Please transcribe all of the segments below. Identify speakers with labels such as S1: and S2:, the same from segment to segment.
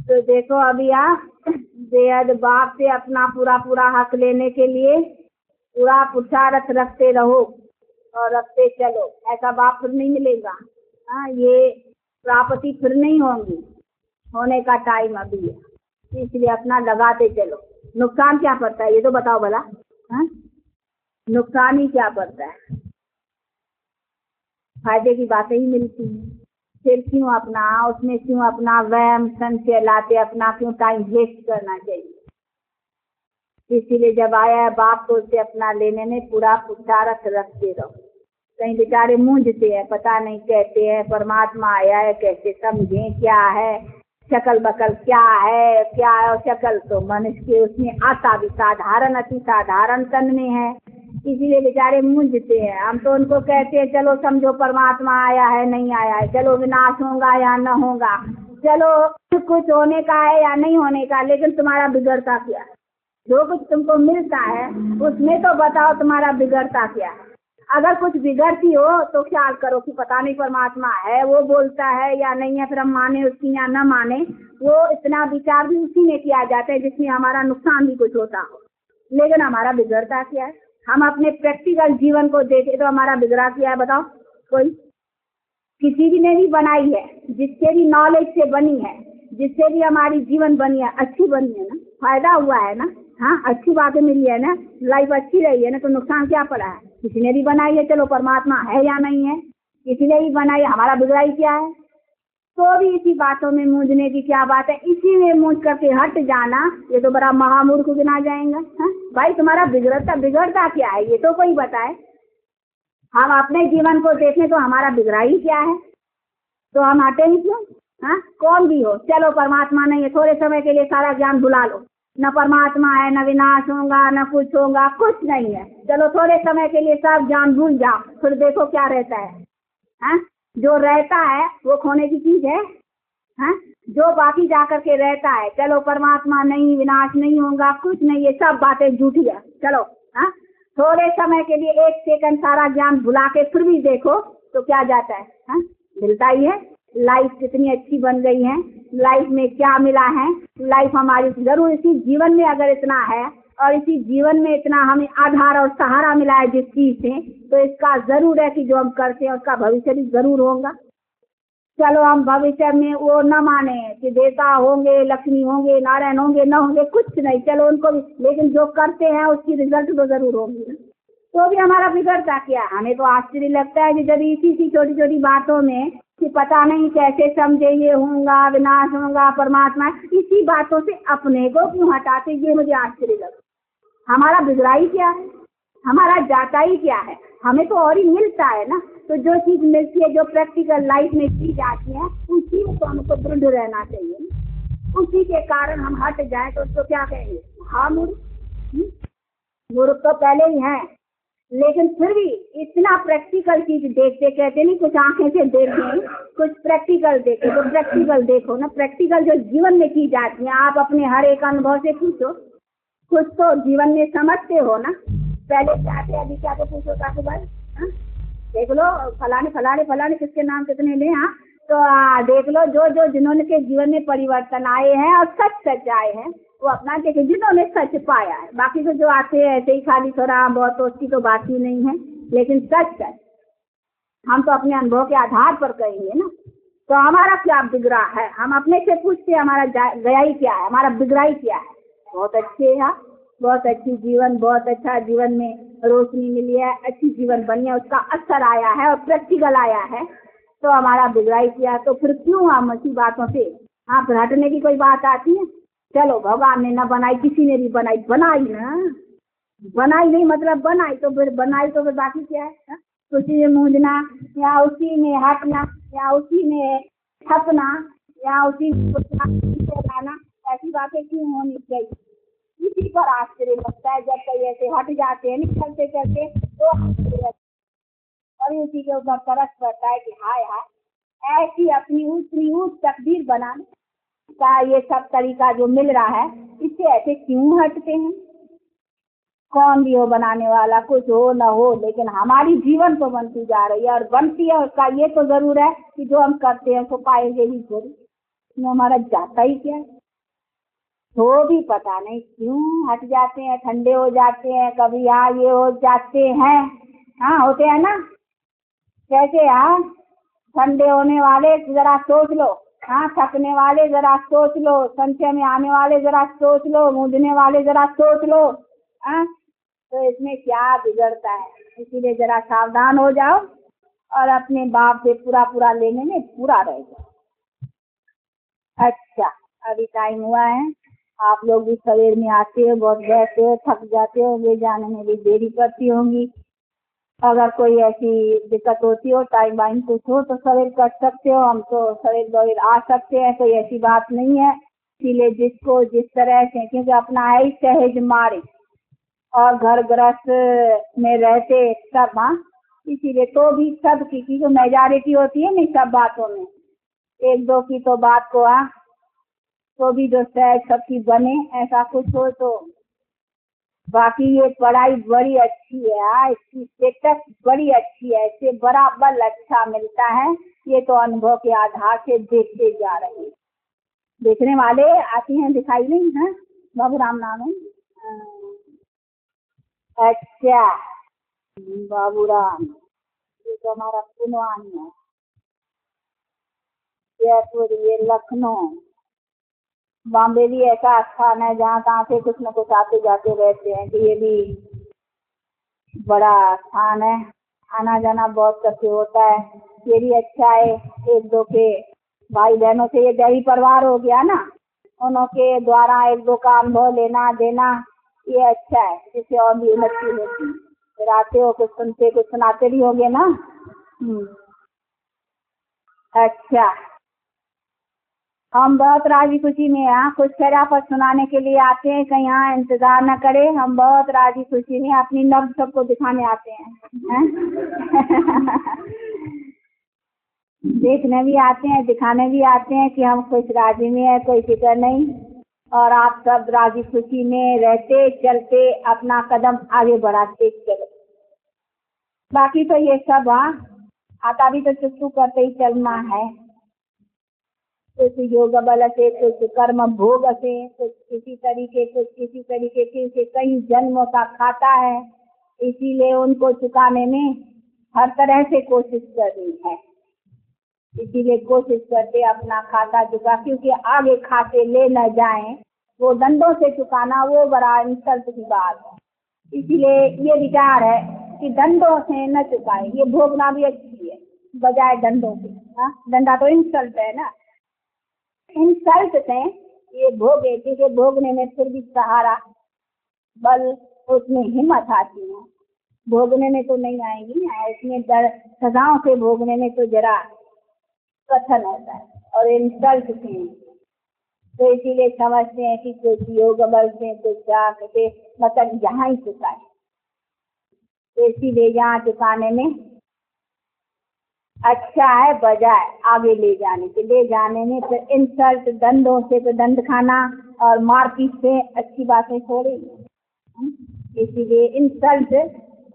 S1: तो देखो अभी आप बेहद बाप से अपना पूरा पूरा हक लेने के लिए पूरा पुरुषार्थ रखते रहो और रखते चलो। ऐसा बाप फिर नहीं मिलेगा। हाँ, ये प्राप्ति फिर नहीं होंगी, होने का टाइम अभी है, इसलिए अपना लगाते चलो। नुकसान क्या पड़ता है ये तो बताओ भला। हाँ, नुकसान ही क्या पड़ता है, फायदे की बातें ही मिलती हैं। फिर क्यों अपना उसमें क्यों अपना वहम संशय लाते, अपना क्यों टाइम वेस्ट करना चाहिए। इसीलिए जब आया है बाप तो उससे अपना लेने में पूरा पुरुषार्थ रखते रहो। कहीं बेचारे मूंझते हैं, पता नहीं कहते हैं परमात्मा आया है कैसे समझें, क्या है शकल बकल, क्या है क्या है। और शकल तो मनुष्य के उसमें आता भी साधारण अति साधारण तन में है, इसीलिए बेचारे मूंझते हैं। हम तो उनको कहते हैं चलो समझो परमात्मा आया है नहीं आया है, चलो विनाश होगा या न होगा, चलो कुछ होने का है या नहीं होने का, लेकिन तुम्हारा बिगड़ता क्या है। जो कुछ तुमको मिलता है उसमें तो बताओ तुम्हारा बिगड़ता क्या है। अगर कुछ बिगड़ती हो तो ख्याल करो कि पता नहीं परमात्मा है, वो बोलता है या नहीं है, फिर हम माने उसकी या न माने। वो इतना विचार भी उसी में किया जाता है जिसमें हमारा नुकसान भी कुछ होता हो, लेकिन हमारा बिगड़ता क्या है। हम अपने प्रैक्टिकल जीवन को देखें तो हमारा बिगड़ा क्या है बताओ। कोई किसी भी ने भी बनाई है, जिससे भी नॉलेज से बनी है, जिससे भी हमारी जीवन बनी है, अच्छी बनी है ना, फायदा हुआ है ना। हाँ, अच्छी बातें मिली है ना, लाइफ अच्छी रही है ना, तो नुकसान क्या पड़ा है। किसी ने भी बनाई है, चलो परमात्मा है या नहीं है, किसी ने भी बनाई, हमारा बिगड़ाई क्या है। तो भी इसी बातों में मूंझने की क्या बात है, इसी में मूंझ करके हट जाना, ये तो बड़ा महामूर्ख गिना जाएगा। हाँ भाई, तुम्हारा बिगड़ता क्या है ये तो कोई बताए। हम अपने जीवन को देखें तो हमारा बिगड़ाई क्या है, तो हम हटेंगे क्यों। हाँ, कौन भी हो, चलो परमात्मा नहीं है, थोड़े समय के लिए सारा ज्ञान भुला लो, न परमात्मा है, न विनाश होगा, न कुछ होगा, कुछ नहीं है, चलो थोड़े समय के लिए सब ज्ञान भूल जाओ, फिर देखो क्या रहता है। हाँ, जो रहता है वो खोने की चीज है। हाँ, जो बाकी जाकर के रहता है, चलो परमात्मा नहीं, विनाश नहीं होगा, कुछ नहीं, ये सब बातें झूठी है। चलो हाँ, थोड़े समय के लिए एक सेकंड सारा ज्ञान भुला के फिर भी देखो तो क्या जाता है। हाँ, मिलता ही है। लाइफ कितनी अच्छी बन गई है, लाइफ में क्या मिला है। लाइफ हमारी जरूर इसी जीवन में अगर इतना है और इसी जीवन में इतना हमें आधार और सहारा मिला है जिस चीज से, तो इसका जरूर है कि जो हम करते हैं उसका भविष्य भी जरूर होगा। चलो हम भविष्य में वो न माने कि देवता होंगे, लक्ष्मी होंगे, नारायण होंगे, न होंगे, कुछ नहीं, चलो उनको भी, लेकिन जो करते हैं उसकी रिजल्ट तो जरूर होगी ना। तो भी हमारा बिगड़ता क्या। हमें तो आश्चर्य लगता है कि जब इसी छोटी छोटी बातों में कि पता नहीं कैसे समझे, ये होगा विनाश होगा परमात्मा, इसी बातों से अपने को क्यों हटाते, ये मुझे आश्चर्य लगता। हमारा बिगड़ाई क्या है, हमारा जाता ही क्या है। हमें तो और ही मिलता है ना, तो जो चीज मिलती है, जो प्रैक्टिकल लाइफ में की जाती है, उसी में तो हमको दृढ़ रहना चाहिए। उसी के कारण हम हट जाए तो उसको क्या कहेंगे, हाँ मूर्ख तो पहले ही है, लेकिन फिर भी इतना प्रैक्टिकल चीज देखते, कहते नहीं कुछ आंखें से देखें, कुछ प्रैक्टिकल देखे, तो प्रैक्टिकल देखो ना। प्रैक्टिकल जो जीवन में की जाती है, आप अपने हर एक अनुभव से पूछो, कुछ तो जीवन में समझते हो ना। पहले जाते अभी क्या तो पूछो काकू भाई, देख लो फलाने फलाने फलाने किसके नाम कितने ले। हाँ, तो देख लो जो जिन्होंने के जीवन में परिवर्तन आए हैं और सच आए हैं, वो अपना देखे जिन्होंने सच पाया है। बाकी तो जो आते हैं ऐसे ही खाली थोड़ा बहुत, तो उसकी तो बात ही नहीं है, लेकिन सच हम तो अपने अनुभव के आधार पर कहेंगे ना। तो हमारा क्या बिगड़ा है, हम अपने से पूछते हैं हमारा गया ही क्या है, हमारा बिगड़ाई क्या है। बहुत अच्छे है, बहुत अच्छी जीवन, बहुत अच्छा जीवन में रोशनी मिली है, अच्छी जीवन बनी है, उसका असर आया है और प्रैक्टिकल आया है। तो हमारा बिगड़ाई किया, तो फिर क्यों हम अच्छी बातों से हाँ फिर हटने की कोई बात आती है। चलो भगवान ने ना बनाई, किसी ने भी बनाई ना, बनाई नहीं मतलब बनाई, तो फिर बनाई तो फिर बाकी क्या है। उसी में मूंझना या उसी में हटना या उसी में छपना या उसी लाना, ऐसी बातें क्यों होनी चाहिए। इसी पर आश्चर्य लगता है जब कई ऐसे हट जाते हैं निकलते चलते, तो और उसी के ऊपर तरस पड़ता है कि हाय हाय, ऐसी अपनी ऊंच तकदीर बनाने का ये सब तरीका जो मिल रहा है, इससे ऐसे क्यों हटते हैं। कौन भी हो बनाने वाला, कुछ हो न हो, लेकिन हमारी जीवन तो बनती जा रही है और बनती है, उसका ये तो जरूर है कि जो हम करते हैं उसको पाएंगे ही जरूर। हमारा जाता ही क्या है। तो भी पता नहीं क्यों हट जाते हैं, ठंडे हो जाते हैं, कभी यहाँ ये हो जाते हैं। हाँ होते हैं ना, कैसे? हाँ ठंडे होने वाले जरा सोच लो, हाँ थकने वाले जरा सोच लो, संशय में आने वाले जरा सोच लो, मूझने वाले जरा सोच लो। हाँ तो इसमें क्या बिगड़ता है? इसीलिए जरा सावधान हो जाओ और अपने बाप से पूरा पूरा लेने में पूरा रह जाओ। अच्छा अभी टाइम हुआ है, आप लोग भी सवेर में आते हो, बहुत बैठते हो, थक जाते हो, ले जाने में भी देरी पड़ती होंगी। अगर कोई ऐसी दिक्कत होती हो, टाइम वाइम कुछ हो तो सवेर कर सकते हो, हम तो सवेर सवेर आ सकते हैं, कोई ऐसी बात नहीं है। इसीलिए जिसको जिस तरह से, क्योंकि अपना है ही सहज मार्ग और घर गृहस्थ में रहते सब। हाँ इसीलिए तो भी सब की जो मेजॉरिटी होती है नहीं सब बातों में, एक दो की तो बात को तो भी जो सहज सबकी बने ऐसा कुछ हो तो। बाकी ये पढ़ाई बड़ी अच्छी है, इसकी स्टेटस बड़ी अच्छी है, इससे बड़ा बल अच्छा मिलता है, ये तो अनुभव के आधार से देखते जा रहे हैं। देखने वाले आती हैं, दिखाई नहीं है? बाबू राम नाम है। अच्छा बाबू राम, ये तो हमारा पुनवान है, जयपुर, ये लखनऊ, बॉम्बे भी ऐसा स्थान है जहाँ तहाँ से कुछ न कुछ आते जाते रहते हैं, कि ये भी बड़ा स्थान है, आना जाना बहुत करके होता है, ये भी अच्छा है। एक दो के भाई बहनों से, ये दैवी परिवार हो गया ना, उन्हों के द्वारा एक दो का अनुभव लेना देना, ये अच्छा है, जिससे और भी उन्नति होती। फिर आते हो कुछ सुनते कुछ सुनाते भी होंगे ना। अच्छा हम बहुत राजी खुशी में यहाँ कुछ शराफत सुनाने के लिए आते हैं, कहीं यहाँ इंतजार न करे, हम बहुत राजी खुशी में अपनी नब्ज सबको दिखाने आते हैं, देखने भी आते हैं, दिखाने भी आते हैं कि हम कुछ राजी में है, कोई फिक्र नहीं, और आप सब राजी खुशी में रहते चलते अपना कदम आगे बढ़ाते चलो। बाकी तो ये सब आता भी तो चुप्पू करते ही चलना है, कुछ योग बल से, कुछ कर्म भोग से, कुछ किसी तरीके से कई जन्मों का खाता है, इसीलिए उनको चुकाने में हर तरह से कोशिश करनी है। इसीलिए कोशिश करते अपना खाता चुका, क्योंकि आगे खाते ले न जाएं, वो दंडों से चुकाना वो बड़ा इंसल्ट की बात है। इसीलिए ये विचार है कि दंडों से न चुकाए, ये भोगना भी अच्छी है बजाय दंडों के। हाँ दंडा तो इंसल्ट है ना, इंसल्ट से ये भोगे, क्योंकि भोगने में फिर भी सहारा बल, उसमें हिम्मत आती है, भोगने में तो नहीं आएगी ना, इसमें सजाओं से भोगने में तो जरा कठिन होता है, और इंसल्ट से तो इसीलिए समझते हैं कि कुछ योग बल से कुछ जाके मतलब यहाँ ही चुकाए, तो इसीलिए यहाँ चुकाने में अच्छा है बजाय आगे ले जाने के। ले जाने में तो इंसल्ट, दंडों से तो दंड खाना और मारपीट से अच्छी बातें थोड़ी, इसीलिए इंसल्ट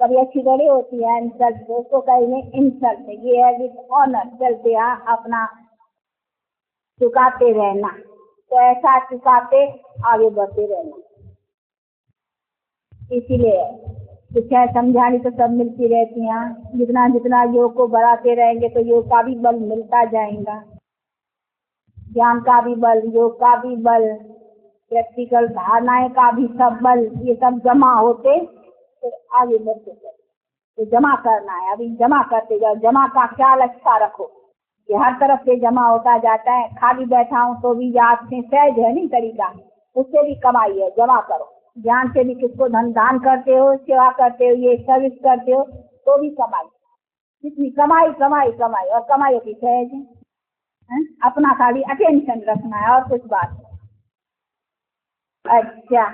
S1: कभी अच्छी थोड़ी होती है। इंसल्ट दोस्तों कहेंगे इंसल्ट, ये है विद ऑनर, चलते अपना चुकाते रहना, तो ऐसा चुकाते आगे बढ़ते रहना। इसीलिए शिक्षा समझानी तो सब मिलती रहती हैं, जितना जितना योग को बढ़ाते रहेंगे तो योग का भी बल मिलता जाएगा, ज्ञान का भी बल, योग का भी बल, प्रैक्टिकल धारणाएं का भी सब बल, ये सब जमा होते तो आगे बढ़ते चले। तो जमा करना है, अभी जमा करते जाओ, जमा का ख्याल अच्छा रखो कि हर तरफ से जमा होता जाता है। खाली बैठा हूँ तो भी याद से सहज है नहीं तरीका, उससे भी कमाई है, जमा करो। ज्ञान से भी किसको धन दान करते हो, सेवा करते हो, ये सर्विस करते हो तो भी कमाई, कितनी कमाई कमाई कमाई, और कमाई की सहज है, अपना खाली अटेंशन रखना है और कुछ बात। अच्छा